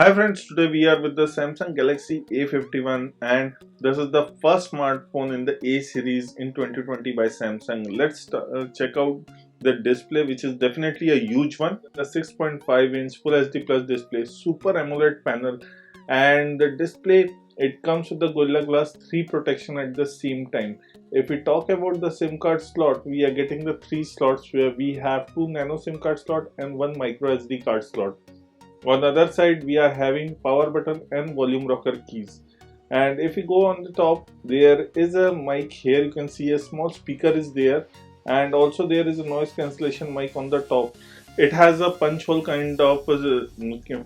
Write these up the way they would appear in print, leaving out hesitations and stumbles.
Hi friends, today we are with the Samsung Galaxy A51 and this is the first smartphone in the A series in 2020 by Samsung. Let's check out the display, which is definitely a huge one. The 6.5-inch Full HD Plus display, Super AMOLED panel, and the display, it comes with the Gorilla Glass 3 protection at the same time. If we talk about the SIM card slot, we are getting the 3 slots where we have 2 nano SIM card slot and 1 micro SD card slot. On the other side, we are having power button and volume rocker keys. And if we go on the top, there is a mic here. You can see a small speaker is there, and also there is a noise cancellation mic on the top. It has a punch hole kind of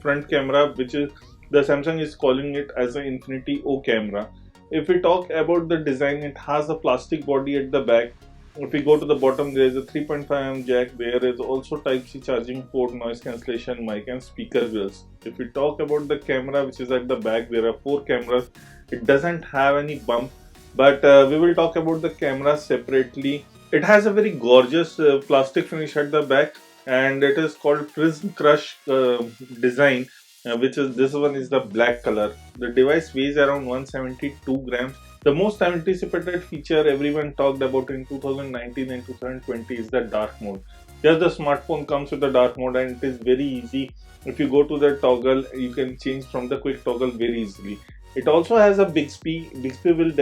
front camera, which is the Samsung is calling it as an Infinity O camera. If we talk about the design, it has a plastic body at the back. If we go to the bottom, there is a 3.5mm jack. There is also Type-C charging port, noise cancellation mic and speaker grills. If we talk about the camera, which is at the back, there are 4 cameras. It doesn't have any bump, but we will talk about the camera separately. It has a very gorgeous plastic finish at the back, and it is called Prism Crush design, which is this one is the black color. The device weighs around 172 grams. The most anticipated feature everyone talked about in 2019 and 2020 is the dark mode. Just the smartphone comes with the dark mode and it is very easy. If you go to the toggle, you can change from the quick toggle very easily. It also has a Bixby. Bixby will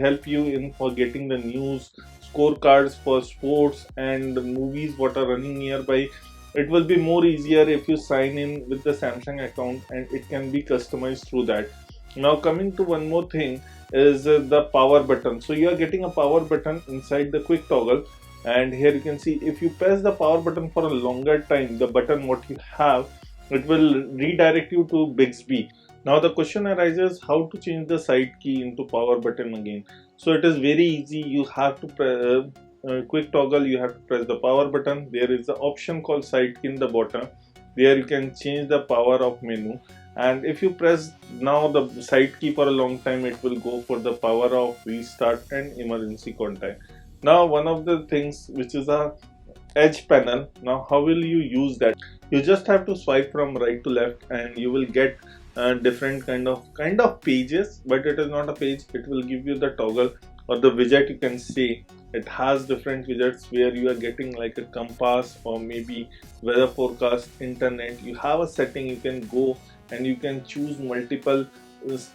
help you in for getting the news, scorecards for sports and movies what are running nearby. It will be more easier if you sign in with the Samsung account and it can be customized through that. Now coming to one more thing is the power button. So you are getting a power button inside the quick toggle, and here you can see if you press the power button for a longer time, the button what you have, it will redirect you to Bixby. Now the question arises how to change the side key into power button again. So it is very easy. You have to press quick toggle, you have to press the power button. There is the option called side key in the bottom. There you can change the power of menu, and if you press now the side key for a long time, it will go for the power of restart and emergency contact. Now one of the things which is a edge panel. Now how will you use that? You just have to swipe from right to left and you will get different kind of pages, but it is not a page. It will give you the toggle or the widget, you can say. It has different widgets where you are getting like a compass or maybe weather forecast, internet. You have a setting, you can go and you can choose multiple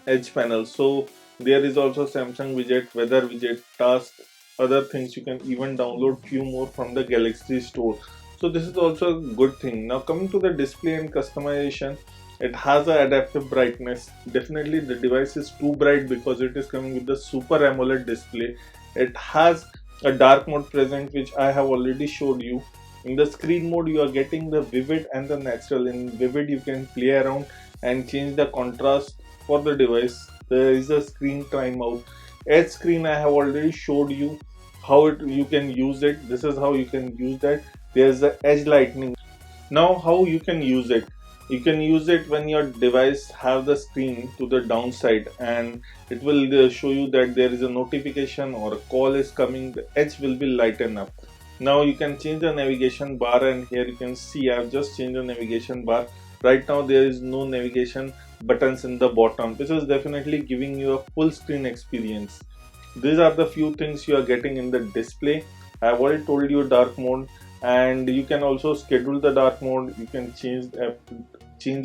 edge panels. So there is also Samsung widget, weather widget, task, other things. You can even download few more from the Galaxy store. So this is also a good thing. Now coming to the display and customization, it has a adaptive brightness. Definitely the device is too bright because it is coming with the Super AMOLED display. It has a dark mode present, which I have already showed you. In the screen mode, you are getting the vivid and the natural. In vivid, you can play around and change the contrast for the device. There is a screen timeout. Edge screen, I have already showed you how you can use it. This is how you can use that. There's the edge lightning. Now how you can use it? You can use it when your device have the screen to the downside, and it will show you that there is a notification or a call is coming. The edge will be lightened up. Now you can change the navigation bar, and here you can see I have just changed the navigation bar. Right now there is no navigation buttons in the bottom. This is definitely giving you a full screen experience. These are the few things you are getting in the display. I have already told you dark mode, and you can also schedule the dark mode. You can change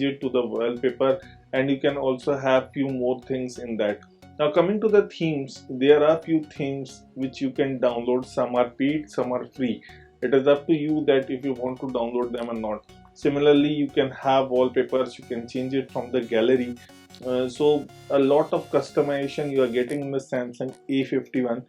it to the wallpaper, and you can also have few more things in that. Now coming to the themes, there are few themes which you can download. Some are paid, some are free. It is up to you that if you want to download them or not. Similarly, you can have wallpapers, you can change it from the gallery. So a lot of customization you are getting in the Samsung A51.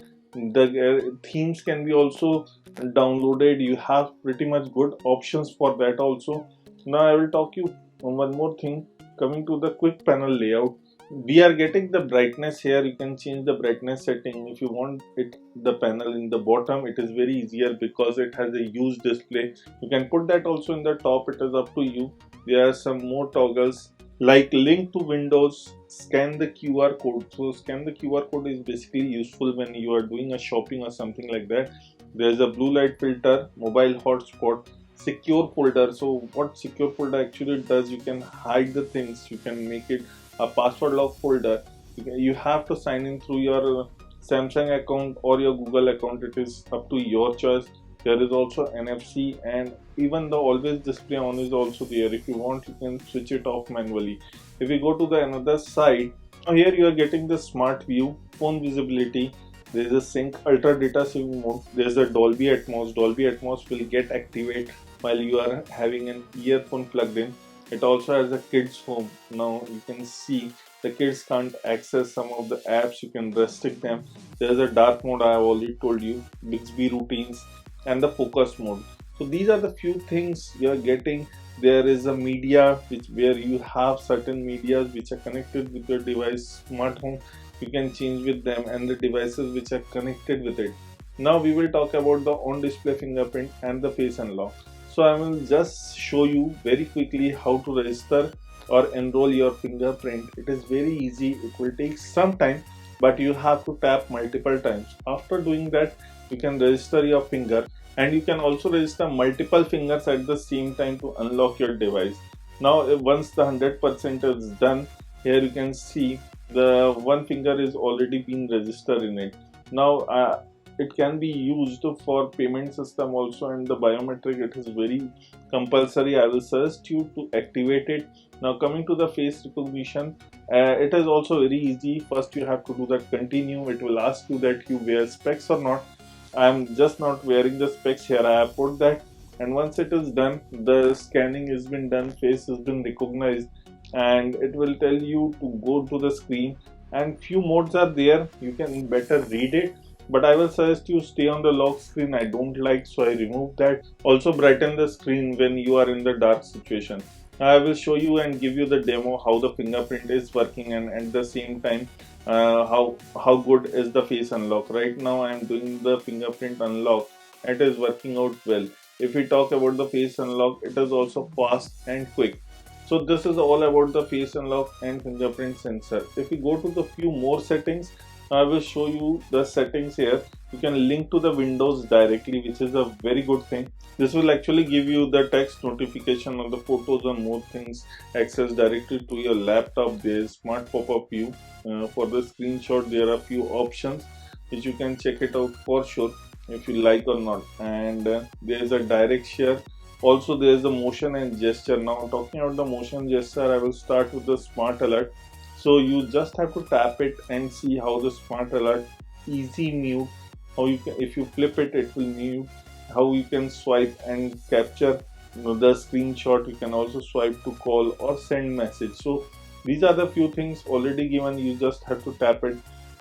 The themes can be also downloaded. You have pretty much good options for that also. Now I will talk you one more thing. Coming to the quick panel layout, we are getting the brightness here. You can change the brightness setting. If you want it the panel in the bottom, it is very easier because it has a huge display. You can put that also in the top. It is up to you. There are some more toggles like link to windows, scan the QR code. So scan the QR code is basically useful when you are doing a shopping or something like that. There's a blue light filter, mobile hotspot, secure folder. So what secure folder actually does, you can hide the things, you can make it a password lock folder. You have to sign in through your Samsung account or your Google account. It is up to your choice. There is also NFC, and even the always display on is also there. If you want, you can switch it off manually. If we go to the another side, now here you are getting the smart view, phone visibility. There is a sync ultra data saving mode. There is a Dolby Atmos. Dolby Atmos will get activate while you are having an earphone plugged in. It also has a kids home. Now you can see the kids can't access some of the apps. You can restrict them. There is a dark mode, I have already told you, Bixby routines, and the focus mode. So these are the few things you are getting. There is a media which where you have certain medias which are connected with your device smart home. You can change with them, and the devices which are connected with it. Now we will talk about the on display fingerprint and the face unlock. So I will just show you very quickly how to register or enroll your fingerprint. It is very easy. It will take some time, but you have to tap multiple times. After doing that, you can register your finger, and you can also register multiple fingers at the same time to unlock your device. Now once the 100% is done, here you can see the one finger is already been registered in it. Now it can be used for payment system also, and the biometric, it is very compulsory. I will suggest you to activate it. Now coming to the face recognition, it is also very easy. First you have to do that continue. It will ask you that you wear specs or not. I am just not wearing the specs here. I have put that, and once it is done, the scanning has been done, face has been recognized, and it will tell you to go to the screen. And few modes are there. You can better read it, but I will suggest you stay on the lock screen. I don't like, so I remove that. Also brighten the screen when you are in the dark situation. I will show you and give you the demo how the fingerprint is working, and at the same time how good is the face unlock. Right now I am doing the fingerprint unlock. It is working out well. If we talk about the face unlock, it is also fast and quick. So this is all about the face unlock and fingerprint sensor. If we go to the few more settings, I will show you the settings here. You can link to the Windows directly, which is a very good thing. This will actually give you the text notification on the photos and more things, access directly to your laptop. There is smart pop-up view. For the screenshot, there are few options which you can check it out for sure if you like or not. And there is a direct share. Also there is the motion and gesture. Now talking about the motion gesture, I will start with the smart alert. So you just have to tap it and see how the smart alert easy mute, how you can, if you flip it, it will mute, how you can swipe and capture the screenshot. You can also swipe to call or send message. So these are the few things already given. You just have to tap it.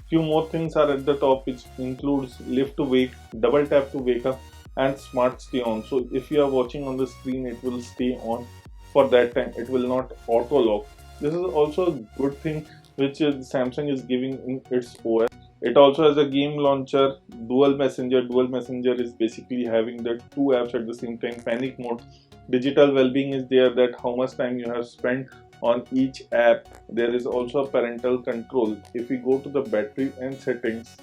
Few more things are at the top, which includes lift to wake, double tap to wake up, and smart stay on. So if you are watching on the screen, it will stay on for that time. It will not auto lock. This is also a good thing which Samsung is giving in its OS. It also has a game launcher, dual messenger. Dual messenger is basically having the two apps at the same time. Panic mode, digital well-being is there, that how much time you have spent on each app. There is also parental control. If we go to the battery and settings,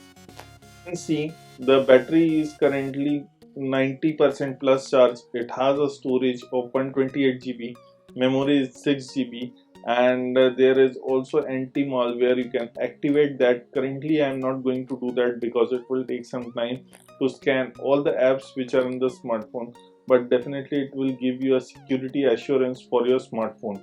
you can see the battery is currently 90% plus charge. It has a storage of 128 GB, memory is 6 GB, and there is also anti-malware. You can activate that. Currently I am not going to do that because it will take some time to scan all the apps which are in the smartphone, but definitely it will give you a security assurance for your smartphone.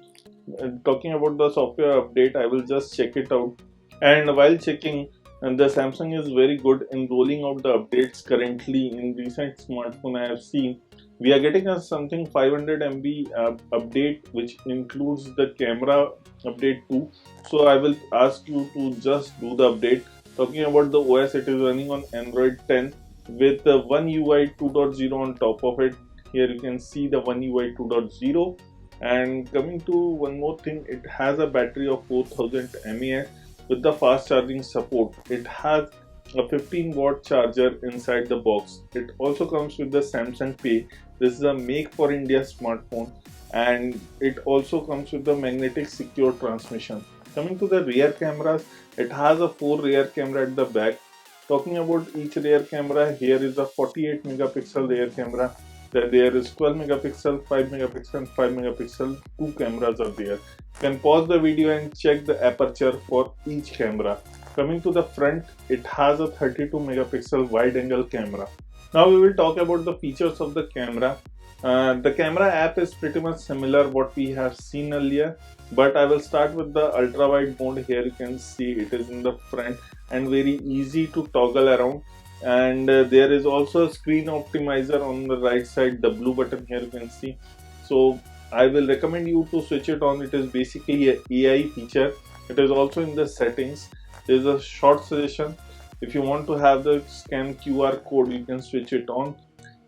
Talking about the software update, I will just check it out. And while checking, and the Samsung is very good in rolling out the updates. Currently in recent smartphone I have seen, we are getting a something 500 MB update, which includes the camera update too. So I will ask you to just do the update. Talking about the OS, it is running on Android 10 with the One UI 2.0 on top of it. Here you can see the One UI 2.0. And coming to one more thing, it has a battery of 4000 mAh with the fast charging support. It has a 15-watt charger inside the box. It also comes with the Samsung Pay. This is a make for India smartphone, and it also comes with the magnetic secure transmission. Coming to the rear cameras, it has a 4 rear camera at the back. Talking about each rear camera, here is a 48 megapixel rear camera. that there is 12 megapixel, 5 megapixel and 5 megapixel. Two cameras are there. You can pause the video and check the aperture for each camera. Coming to the front, it has a 32 megapixel wide angle camera. Now we will talk about the features of the camera. The camera app is pretty much similar what we have seen earlier, but I will start with the ultra wide mode. Here you can see it is in the front and very easy to toggle around, and there is also a screen optimizer on the right side, the blue button here you can see. So I will recommend you to switch it on. It is basically a AI feature. It is also in the settings. There is a short suggestion. If you want to have the scan QR code, you can switch it on.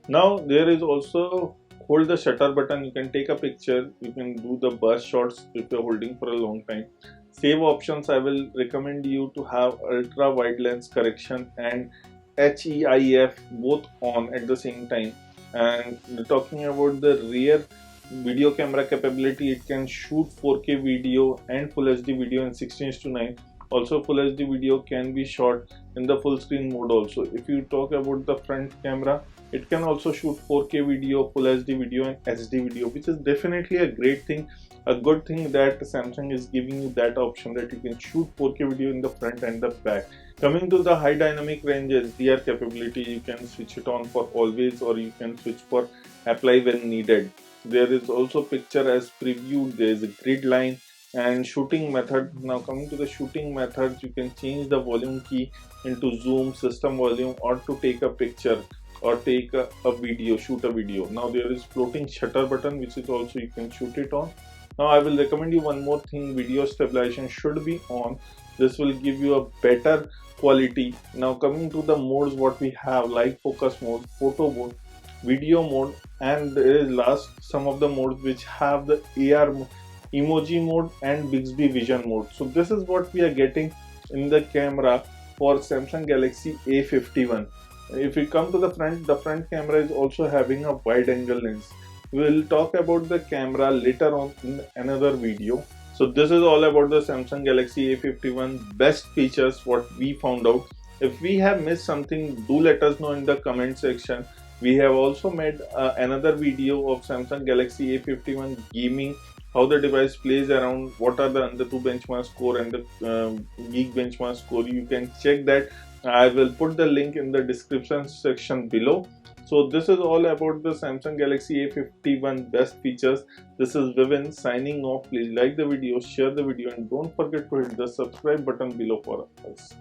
Now there is also hold the shutter button. You can take a picture. You can do the burst shots if you're holding for a long time. Save options, I will recommend you to have ultra wide lens correction and HEIF both on at the same time. And talking about the rear video camera capability, it can shoot 4K video and Full HD video in 16:9. Also Full HD video can be shot in the full screen mode also. If you talk about the front camera, it can also shoot 4K video, Full HD video and HD video, which is definitely a great thing, a good thing that Samsung is giving you that option that you can shoot 4K video in the front and the back. Coming to the high dynamic range HDR capability, you can switch it on for always or you can switch for apply when needed. There is also picture as previewed, there is a grid line and shooting method. Now coming to the shooting methods, you can change the volume key into zoom, system volume, or to take a picture or take a video, shoot a video. Now there is floating shutter button, which is also you can shoot it on. Now I will recommend you one more thing, video stabilization should be on. This will give you a better quality. Now coming to the modes what we have, like focus mode, photo mode, video mode, and there is last some of the modes which have the AR emoji mode and Bixby vision mode. So this is what we are getting in the camera for Samsung Galaxy A51. If we come to the front camera is also having a wide angle lens. We will talk about the camera later on in another video. So this is all about the Samsung Galaxy A51 best features what we found out. If we have missed something, do let us know in the comment section. We have also made another video of Samsung Galaxy A51 gaming, how the device plays around, what are the Antutu benchmark score and the Geek benchmark score. You can check that. I will put the link in the description section below. So this is all about the Samsung Galaxy A51 best features. This is Vivin signing off. Please like the video, share the video and don't forget to hit the subscribe button below for us.